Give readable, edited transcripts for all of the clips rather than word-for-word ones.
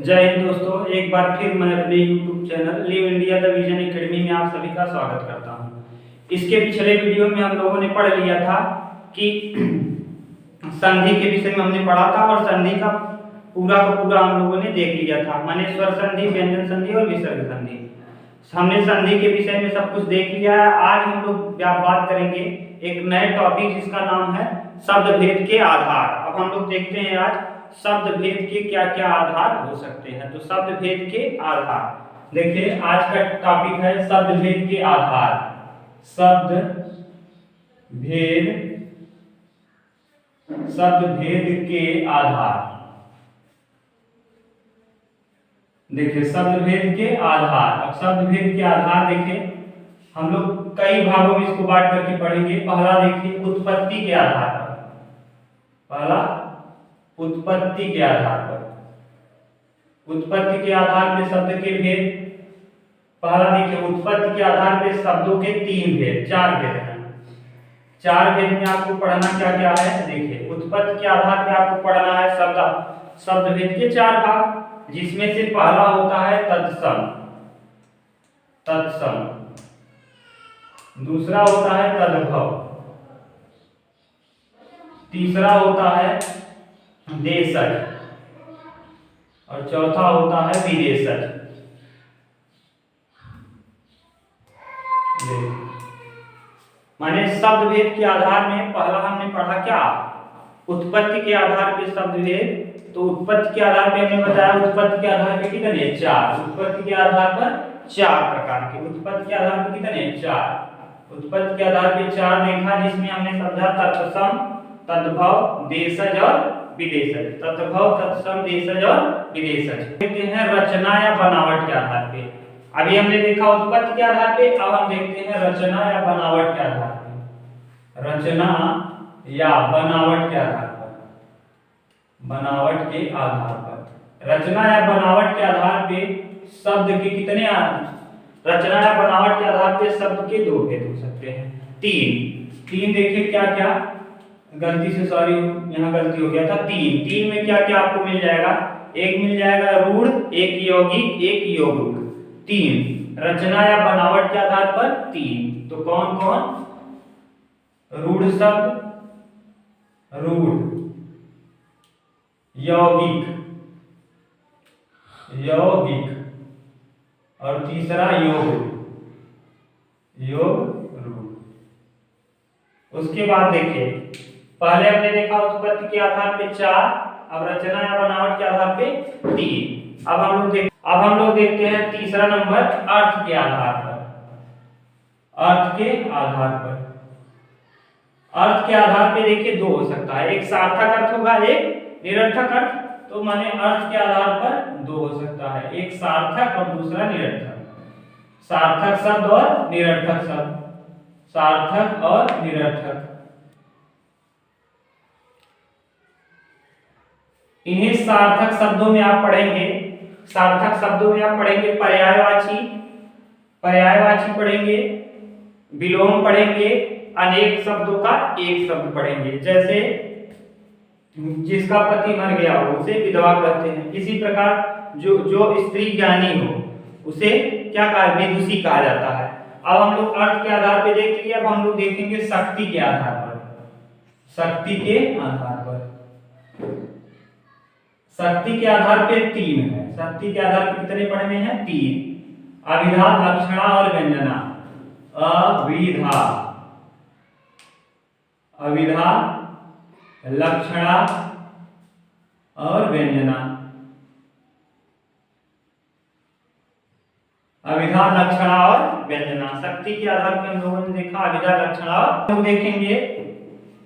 जय हिंद दोस्तों, एक बार फिर मैं अपने YouTube channel live India the vision academy में आप सभी का स्वागत करता हूं। इसके पिछले वीडियो में हम लोगों ने पढ़ लिया था कि संधि के विषय में हमने पढ़ा था और संधि का पूरा हम लोगों ने देख लिया था, माने स्वर संधि, व्यंजन संधि और विसर्ग संधि। हमने संधि के विषय में सब कुछ देख लिया है। आज हम लोग बात करेंगे एक नए टॉपिक जिसका नाम है शब्द भेद के आधार। अब हम लोग देखते हैं आज शब्द भेद के क्या क्या आधार हो सकते हैं। तो शब्द भेद के आधार देखिए, आज का टॉपिक है शब्द भेद के आधार। शब्द भेद के आधार। देखिए शब्द भेद के आधार। अब शब्द भेद के आधार देखिए हम लोग कई भागों में इसको बांट करके पढ़ेंगे। पहला देखिए उत्पत्ति के आधार पर। पहला उत्पत्ति के आधार पर। उत्पत्ति के आधार पे शब्द के भेद। पहला देखिए उत्पत्ति के आधार पे शब्दों के तीन भेद, चार भेद हैं। चार भेद में आपको पढ़ना क्या क्या है। देखिए उत्पत्ति के आधार पे आपको पढ़ना है शब्द भेद के चार भाग, जिसमें से पहला होता है तत्सम। दूसरा होता है तद्भव। तीसरा होता है देशज और चौथा होता है विदेशज। माने शब्द भेद के आधार में पहला हमने पढ़ा क्या, उत्पत्ति के आधार पे शब्द भेद। तो उत्पत्ति के आधार पे हमने बताया उत्पत्ति के आधार पे कितने, चार। उत्पत्ति के आधार पर चार प्रकार के। उत्पत्ति के आधार पे कितने, चार। उत्पत्ति के आधार पे चार देखा, जिसमें हमने समझा तत्सम, तद्भव, देशज और विदेशज। तद्भव, तत्सम, देशज और विदेशज। देखते हैं रचना या बनावट के आधार पे। अभी हमने देखा उत्पत्ति के आधार पे, अब हम देखते हैं रचना या बनावट के आधार पे। रचना या बनावट के आधार पर। बनावट के आधार पर। रचना या बनावट के आधार पे शब्द के कितने रचना या बनावट के आधार पे शब्द के दो भेद हो सकते हैं। तीन देखिए क्या क्या, गलती से सॉरी यहाँ गलती हो गया था। तीन में क्या क्या आपको मिल जाएगा। एक मिल जाएगा रूढ़, एक यौगिक, एक योगरूढ़। तीन रचना या बनावट के आधार पर तीन। तो कौन कौन, रूढ़ शब्द, रूढ़, यौगिक और तीसरा योग रूढ़। उसके बाद देखिए पहले हमने देखा उत्पत्ति के आधार पे चार, अब रचना या बनावट के आधार पे तीन। अब हम लोग देखते हैं तीसरा नंबर अर्थ के आधार पर। अर्थ के आधार पर। अर्थ के आधार पे देखिए दो हो सकता है, एक सार्थक अर्थ होगा, एक निरर्थक अर्थ। तो माने अर्थ के आधार पर दो हो सकता है, एक सार्थक और दूसरा निरर्थक। सार्थक शब्द और निरर्थक शब्द। सार्थक और निरर्थक। इन्हीं सार्थक शब्दों में आप पढ़ेंगे, सार्थक शब्दों में आप पढ़ेंगे पर्यायवाची पढ़ेंगे, विलोम पढ़ेंगे, अनेक शब्दों का एक शब्द पढ़ेंगे। जैसे जिसका पति मर गया हो उसे विधवा कहते हैं। इसी प्रकार जो स्त्री ज्ञानी हो उसे क्या कहा, विदुषी कहा जाता है। अब हम लोग अर्थ के आधार पे देख लिए, अब हम लोग देखेंगे शक्ति के आधार पर। शक्ति के आधार पर। शक्ति के आधार पे तीन है। शक्ति के आधार पे कितने पढ़ने हैं, तीन। अविधा, लक्षणा और व्यंजना। अविधा, लक्षणा और व्यंजना। अविधा, लक्षणा और व्यंजना। शक्ति के आधार पर हम लोगों ने देखा अविधा, लक्षणा और। हम देखेंगे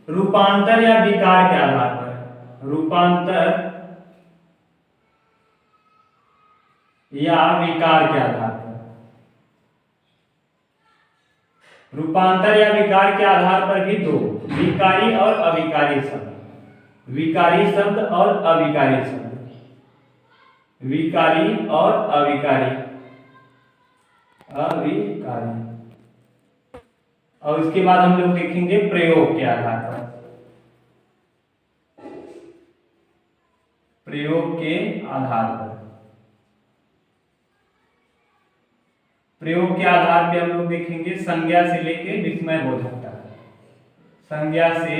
रूपांतर या विकार के आधार पर। रूपांतर या विकार के आधार पर। रूपांतर या विकार के आधार पर भी दो, विकारी और अविकारी शब्द। विकारी शब्द और अविकारी शब्द। विकारी और अविकारी। और उसके बाद हम लोग देखेंगे प्रयोग के आधार पर। प्रयोग के आधार पर। प्रयोग के आधार पे हम लोग देखेंगे संज्ञा से लेके विस्मय बोधक तक, संज्ञा से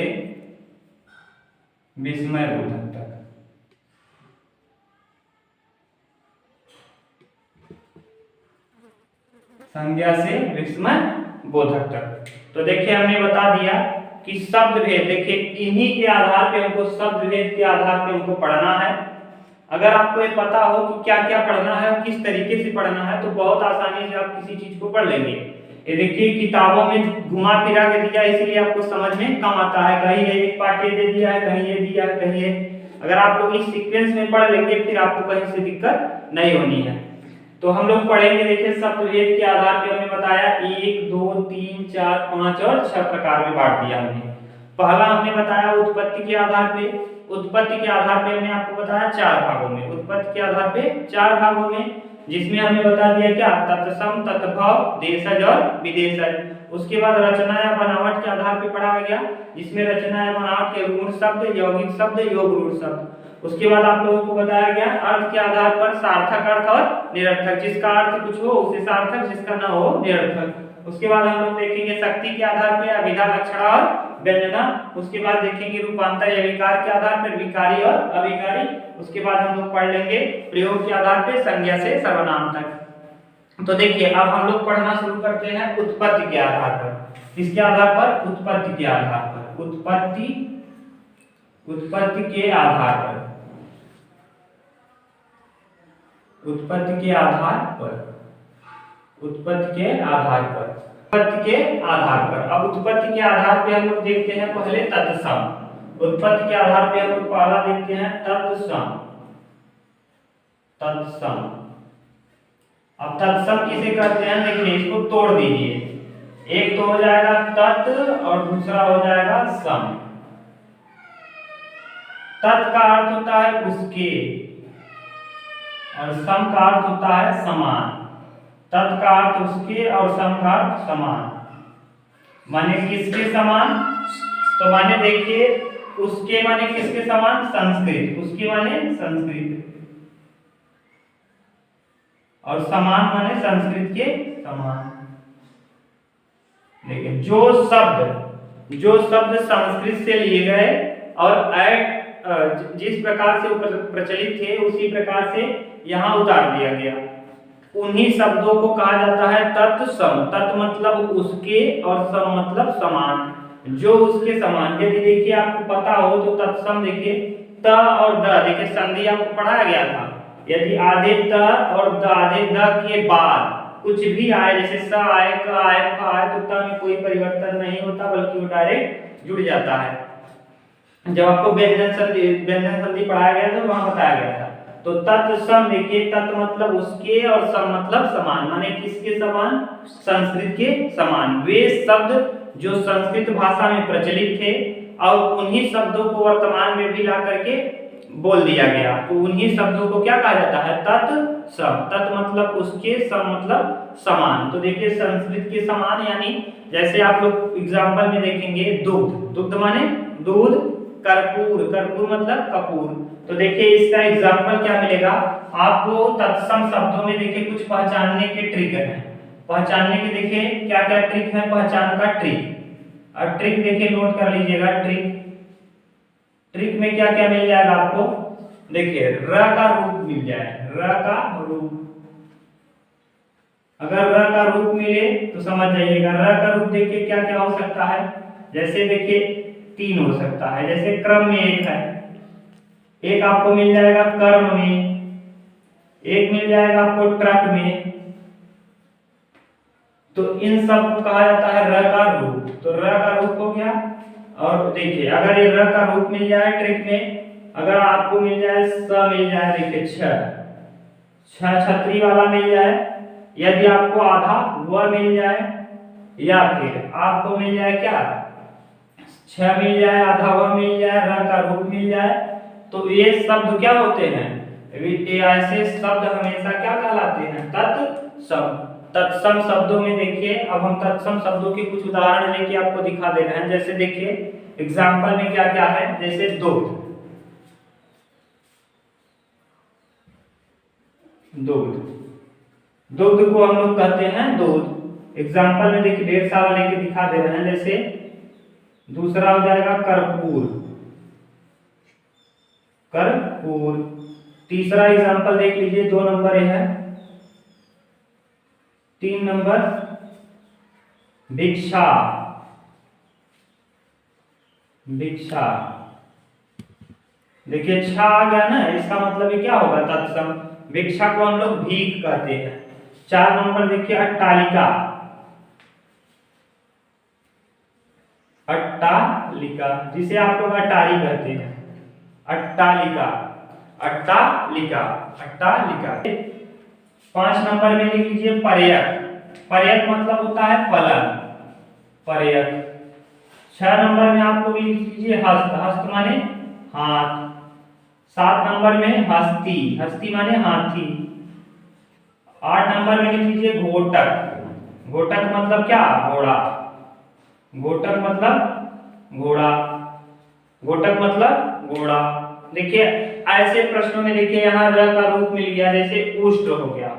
विस्मय बोधक तक। संज्ञा से विस्मय बोधक तक। तो देखिए हमने बता दिया कि शब्द भेद, देखिए इन्हीं के आधार पे हमको शब्द भेद के आधार पे हमको पढ़ना है। अगर आपको ये पता हो कि क्या क्या पढ़ना है, किस तरीके से पढ़ना है, तो बहुत आसानी से आप किसी चीज को पढ़ लेंगे। ये देखिए किताबों में घुमा फिरा के दिया, इसलिए आपको समझ में कम आता है। कहीं एक पार्ट ये दे दिया है, कहीं ये दिया है, कहीं ये। अगर आप लोग इस सीक्वेंस में पढ़ लेंगे फिर आपको कहीं से दिक्कत नहीं होनी है। तो हम लोग पढ़ेंगे, देखिए शब्द भेद के आधार पे हमने बताया 1 2 3 4 5 और 6 प्रकार में बांट दिया हमने। पहला हमने बताया उत्पत्ति के आधार पे, उत्पत्ति के आधार पे हमने आपको बताया 4 भागों में, उत्पत्ति के आधार पे 4 भागों में, जिसमें हमने बता दिया क्या तत्सम, तत्भव, देशज और विदेशज। उसके बाद रचना या बनावट के आधार पे पढ़ाया गया, जिसमें रचना या बनावट के रूढ़ शब्द, यौगिक शब्द, योग रूढ़ शब्द। उसके बाद आप लोगों को बताया गया अर्थ के आधार पर सार्थक अर्थ और निरर्थक, जिसका अर्थ कुछ हो उसे सार्थक, जिसका न हो निरर्थक। उसके बाद हम लोग देखेंगे शक्ति के आधार पर अभिधा, लक्षणा और व्यंजना। उसके बाद देखेंगे रूपांतर या विकार के आधार पर विकारी और अविकारी। उसके बाद हम लोग पढ़ लेंगे प्रयोग के आधार पर संज्ञा से सर्वनाम तक। तो देखिए अब हम लोग पढ़ना शुरू करते हैं उत्पत्ति के आधार पर। इसके आधार पर उत्पत्ति के आधार पर, उत्पत्ति के आधार पर, उत्पत्ति के आधार पर, उत्पत्ति के आधार पर, उत्पत्ति के आधार पर। अब उत्पत्ति के आधार पे हम लोग देखते हैं पहले तत्सम। उत्पत्ति के आधार पे हम लोग पहला देखते हैं तत्सम, तत्सम। अब तत्सम किसे कहते हैं, देखिए इसको तोड़ दीजिए, एक तो हो जाएगा तत् और दूसरा हो जाएगा सम। तत् का अर्थ होता है उसके और सम का अर्थ होता है समान। तत् का अर्थ उसके और सम का अर्थ समान, माने किसके समान, तो माने देखिए उसके माने किसके समान, संस्कृत, उसके माने संस्कृत और समान माने संस्कृत के समान। देखिए जो शब्द संस्कृत से लिए गए और जिस प्रकार से प्रचलित थे उसी प्रकार से यहाँ उतार दिया गया, उन्हीं शब्दों को कहा जाता है तत्सम। तत् मतलब उसके और सम मतलब समान, जो उसके समान। यदि देखिए आपको पता हो तो तत्सम देखिए त और द, देखिए संधि आपको पढ़ाया गया था। यदि आधे त और द आधे द के बाद कुछ भी आए, जैसे स आए, क आए, फ आए, तो त में कोई परिवर्तन नहीं होता बल्कि वो डायरेक्ट जुड़ जाता है। जब आपको व्यंजन संधि पढ़ाया गया था वहां बताया गया था। तो तत्सम देखिए तत् मतलब उसके और सम मतलब समान, माने किसके समान, संस्कृत के समान। वे शब्द जो संस्कृत भाषा में प्रचलित थे और उन्हीं शब्दों को वर्तमान में भी ला करके बोल दिया गया, तो उन्हीं शब्दों को क्या कहा जाता है, तत्सम। तत् मतलब उसके, सम मतलब समान। तो देखिए संस्कृत के समान, यानी जैसे आप लोग एग्जाम्पल में देखेंगे दुग्ध, दुग्ध माने दूध, कर्पूर, कर्पूर मतलब कपूर। तो देखिए इसका एग्जाम्पल क्या मिलेगा आपको, तत्सम शब्दों में देखिए कुछ पहचानने के ट्रिक है। पहचानने के देखिए क्या क्या ट्रिक है, पहचान का ट्रिक। और ट्रिक देखिए नोट कर लीजिएगा, ट्रिक में क्या क्या मिल जाएगा आपको, देखिए र का रूप मिल जाए, र का रूप। अगर र का रूप मिले तो समझ जाइएगा। र का रूप देखिए क्या क्या हो सकता है, जैसे देखिए 3 हो सकता है, जैसे क्रम में 1 है, एक आपको मिल जाएगा कर्म में, एक मिल जाएगा आपको ट्रक में। तो इन सब को कहा जाता है र का रूप। तो र का रूप हो गया। और देखिए अगर ये र का रूप मिल जाए ट्रिक में, अगर आपको मिल जाए स मिल जाए, देखिए छतरी वाला मिल जाए, यदि आपको आधा व मिल जाए, या फिर आपको मिल जाए क्या 6 मिल जाए, आधा व मिल जाए, र का रूप मिल जाए, तो ये शब्द क्या होते हैं, ऐसे शब्द हमेशा क्या कहलाते हैं, तत्सम। तत्सम शब्दों में देखिए अब हम तत्सम शब्दों के कुछ उदाहरण लेके आपको दिखा दे रहे हैं। जैसे देखिए एग्जाम्पल में क्या क्या है, जैसे दुग्ध, दुग्ध, दुग्ध को हम लोग कहते हैं दूध। एग्जाम्पल में देखिए ढेर सारा लेके दिखा दे रहे हैं। जैसे दूसरा हो जाएगा कर्पूर, कर्पूर। तीसरा एग्जाम्पल देख लीजिए, 2 नंबर है। 3 नंबर भिक्षा, भिक्षा। देखिए छा आ गया ना, इसका मतलब ये क्या होगा, तत्सम। भिक्षा को हम लोग भीख कहते हैं। 4 नंबर देखिए अट्टालिका, अट्टालिका, जिसे आप लोग अटारी कहते हैं। अट्टालिका, अट्टालिका, अट्टालिका। 5 नंबर में लिख लीजिए पर्यक, पर्यक मतलब होता है फलन, पर्यक। 6 नंबर में आप लोग लिख लीजिए हस्त, हस्त माने हाथ। 7 नंबर में हस्ती, हस्ती माने हाथी। 8 नंबर में लिख लीजिए घोटक, घोटक मतलब क्या, घोड़ा, घोटक मतलब घोड़ा, घोटक मतलब घोड़ा। देखिए ऐसे प्रश्नों में देखिए यहाँ र का रूप मिल गया, जैसे उष्ट हो गया।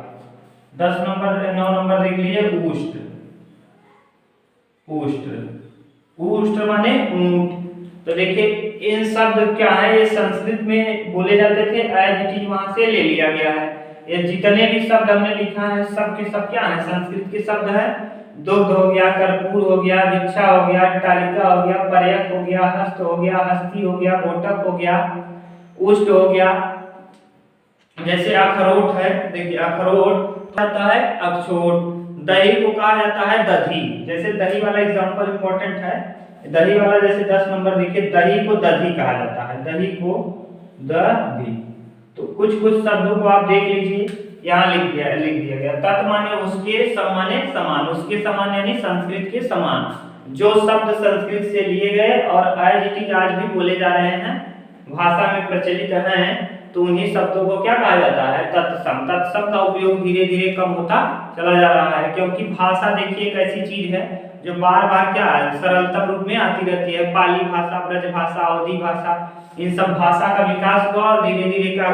10 नंबर 9 नंबर देख लीजिए उष्ट, उष्ट, उष्ट माने ऊंट। तो देखिए इन शब्द क्या है, ये संस्कृत में बोले जाते थे, एज इट इज वहां से ले लिया गया है। ये जितने भी शब्द हमने लिखा है सब के सब क्या है, संस्कृत के शब्द है। दुग्ध हो गया, कर्पूर हो गया, भिक्षा हो गया, अट्टालिका हो गया, पर्यक हो गया, हस्त हो गया, हस्ती हो गया, घोटक हो गया, उष्ट हो गया। जैसे अखरोट है, देखिए अखरोट कहता है अखरोट। दही को कहा जाता है दधी। जैसे दही वाला एग्जांपल इंपॉर्टेंट है, दही वाला जैसे 10 नंबर देखिए, दही को दधी कहा जाता है, दही को दधी। तो कुछ कुछ शब्दों को आप देख लीजिए, यहाँ लिख दिया गया। तत् माने उसके, सम माने समान, उसके समान यानी संस्कृत के समान। जो शब्द संस्कृत से लिए गए और एज इट इज आज भी बोले जा रहे हैं, भाषा में प्रचलित हैं, तो उन्हीं शब्दों को क्या कहा जाता है, तत्सम। तत्सम का उपयोग धीरे धीरे कम होता चला जा रहा है, क्योंकि भाषा देखिए एक ऐसी चीज है जो बार बार क्या है, सरलतम रूप में आती रहती है। पाली भाषा, ब्रज भाषा, अवधी भाषा, इन सब भाषा का विकास हुआ और धीरे धीरे क्या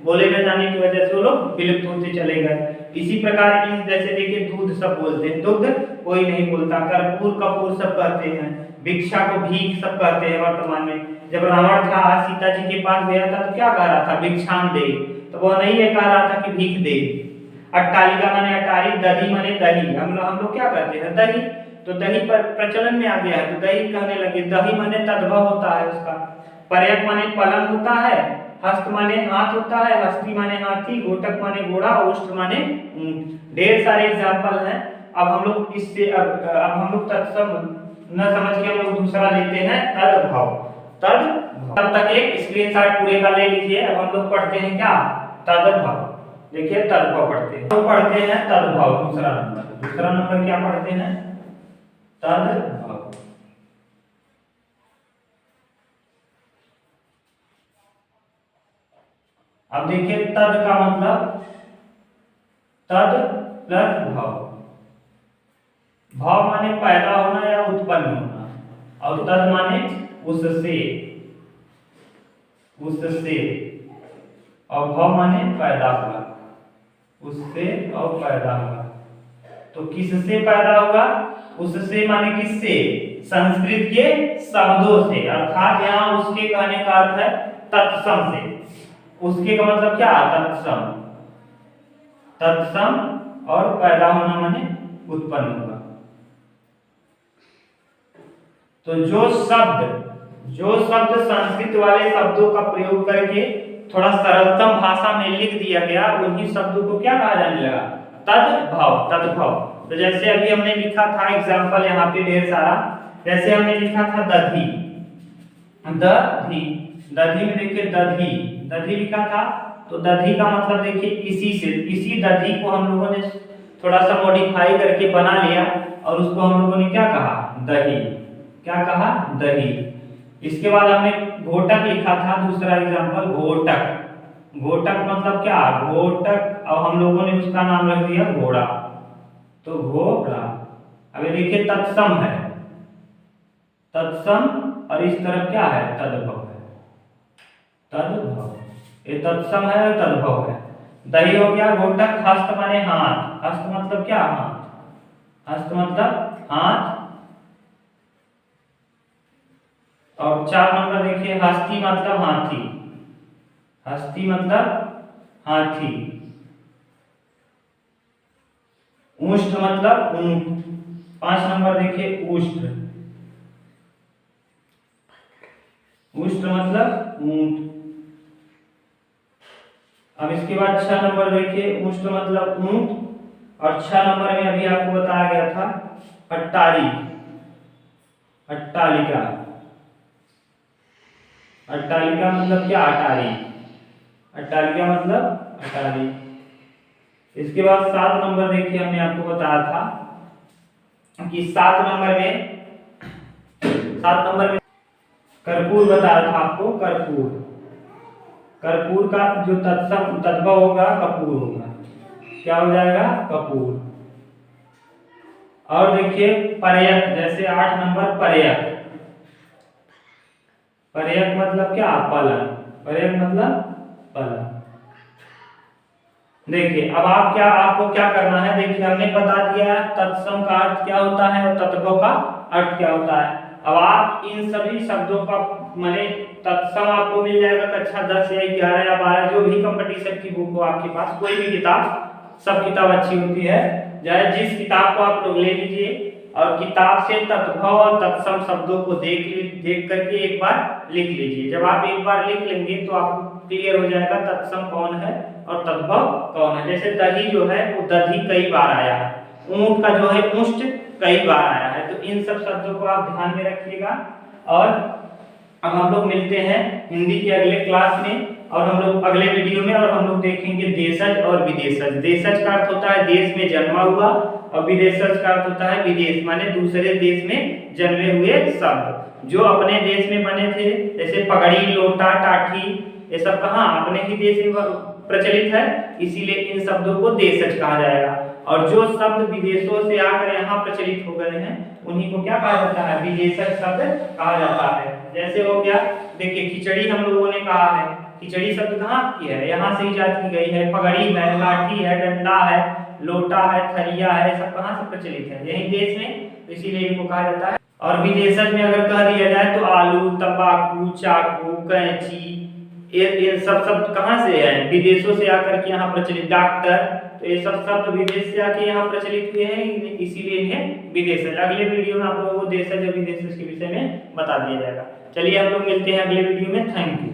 बोले न जाने की वजह से वो लोग विलुप्त होते चले गए। इसी प्रकार की जैसे देखिए दूध सब बोलते हैं, दुग्ध कोई नहीं बोलता। कर्पूर कपूर सब कहते हैं, भिक्षा को भीख सब कहते हैं। वर्तमान में जब रावण था सीता जी के पास गया था तो क्या कह रहा था, भिक्षाम दे, तो वह नहीं ये कह रहा था कि भीख दे। अट्टालिका माने अटारी, दधी माने दही, हम लोग क्या कहते हैं, दही। तो दही पर प्रचलन में आ गया है तो दही कहने लगे। दही माने तद्भव होता है उसका। पर्यक माने पलंग होता है, हस्त माने हाथ होता है, हस्ती माने हाथी, घोटक माने घोड़ा, उष्ट माने ऊंट। ढेर सारे एग्जाम्पल हैं। अब हम लोग इससे अब हम लोग तत्सम न समझ के हम लोग दूसरा लेते हैं तद्भव। तब तक एक स्क्रीनशॉट पूरे का ले लीजिए। अब हम लोग पढ़ते हैं क्या, तद्भव। देखिए तद्भव पढ़ते हैं, तो पढ़ते हैं तद्भव। दूसरा नंबर क्या पढ़ते हैं, तद्भव। अब देखिए तद का मतलब तद प्लस भव। भव माने पैदा होना या उत्पन्न होना, और तद माने उससे, उससे, और भव माने पैदा हुआ, उससे और पैदा हुआ। तो किससे पैदा होगा, उससे माने किससे, संस्कृत के शब्दों से, अर्थात यहाँ उसके कहने का अर्थ है तत्सम से। उसके का मतलब क्या, तत्सम, तत्सम, और पैदा होना माने उत्पन्न होगा। तो जो शब्द संस्कृत वाले शब्दों का प्रयोग करके थोड़ा सरलतम भाषा में लिख दिया गया, उन्हीं शब्दों को क्या कहा जाने लगा, तद्भव, तद्भव। तो जैसे अभी हमने लिखा था एग्जाम्पल यहाँ पे ढेर सारा, जैसे हमने लिखा था दधी, दधी, दधी में देखिए दधी, दधी लिखा था। तो दधी का मतलब देखिए इसी दधी को हम लोगों ने थोड़ा सा मॉडिफाई करके बना लिया और उसको हम लोगों ने क्या कहा, दही। क्या कहा, दही। इसके बाद हमने घोटक लिखा था, दूसरा एग्जांपल घोटक। घोटक मतलब क्या, घोटक, और हम लोगों ने उसका नाम रख दिया घोड़ा, तो घोड़ा। अभी देखिए तत्सम है, तत्सम, और इस तरफ क्या है, तद्भव है, तद्भव। ये तत्सम है, तद्भव है। दही हो गया। घोटक, हस्त माने हाथ, हस्त मतलब क्या, हाथ, हस्त मतलब हाथ। और 4 नंबर देखिए, हस्ती मतलब हाथी, हस्ती मतलब हाथी। ऊष्ट मतलब ऊंट। 5 नंबर देखिए, ऊष्ट, ऊष्ट मतलब ऊंट। अब इसके बाद 6 नंबर देखिए, ऊष्ट मतलब ऊंट। और 6 नंबर में अभी आपको बताया गया था अट्टारी, अट्टालिका, अट्टालिका मतलब क्या, अटारी, अट्टालिका मतलब अटारी। इसके बाद 7 नंबर देखिए, हमने आपको बताया था कि 7 नंबर में, 7 नंबर में कर्पूर बताया था आपको, कर्पूर, कर्पूर का जो तत्सम तद्भव होगा कपूर होगा, क्या हो जाएगा, कपूर। और देखिए पर्यक, जैसे 8 नंबर पर्यक, पर्यक मतलब क्या, पलंग, पर्यक मतलब पलंग। देखिए अब आप क्या, आपको क्या करना है, देखिए हमने बता दिया तत्सम का अर्थ क्या होता है और तद्भव का अर्थ क्या होता है। अब आप इन सभी शब्दों का माने तत्सम आपको मिल जाएगा कक्षा 10 या 11 या 12, जो भी कंपटीशन की बुक हो आपके पास, कोई भी किताब, सब किताब अच्छी होती है, चाहे जिस किताब को आप लोग ले लीजिए और किताब से तद्भव और तत्सम शब्दों को देख करके एक बार लिख लीजिए। जब आप एक बार लिख लेंगे तो आपको क्लियर हो जाएगा तत्सम कौन है और तद्भव कौन है। जैसे दही जो है वो दधी कई बार आया है, ऊंट का जो है ऊष्ट कई बार आया है। तो इन सब शब्दों को आप ध्यान में रखिएगा। और अब हम लोग मिलते हैं हिंदी के अगले क्लास में और हम लोग अगले वीडियो में, और हम लोग देखेंगे देशज और विदेशज। देशज का अर्थ होता है देश में जन्मा हुआ और विदेशज का अर्थ होता है विदेश माने दूसरे देश में जन्मे हुए शब्द जो अपने देश में बने थे। जैसे पगड़ी, लोटा, टाठी, ये सब कहाँ, अपने ही देश में प्रचलित है, इसीलिए इन शब्दों को देशज कहा जाएगा। और जो शब्द विदेशों से आकर यहाँ प्रचलित हो गए हैं उन्हीं को क्या कहा जाता है, विदेशज शब्द कहा जाता है। जैसे हो गया, देखिए खिचड़ी हम लोगों ने कहा है, खिचड़ी शब्द कहाँ की है, यहाँ से इजाद की गई है। पगड़ी है, लाठी है, डंडा है, लोटा है, थरिया है, सब कहाँ से प्रचलित है, यही देश में, तो इसीलिए इनको कहा जाता है। और विदेशज में अगर कह दिया जाए तो आलू, तंबाकू, चाकू, कैंची, ये सब शब्द कहाँ से है, विदेशों से आकर के यहाँ प्रचलित। डॉक्टर, तो ये सब शब्द विदेश से आके यहाँ प्रचलित हुए हैं, इसीलिए इन्हें विदेशज। अगले वीडियो में आप लोगों को देशज और विदेशज के विषय में बता दिया जाएगा। चलिए हम लोग मिलते हैं अगले वीडियो में। Thank you.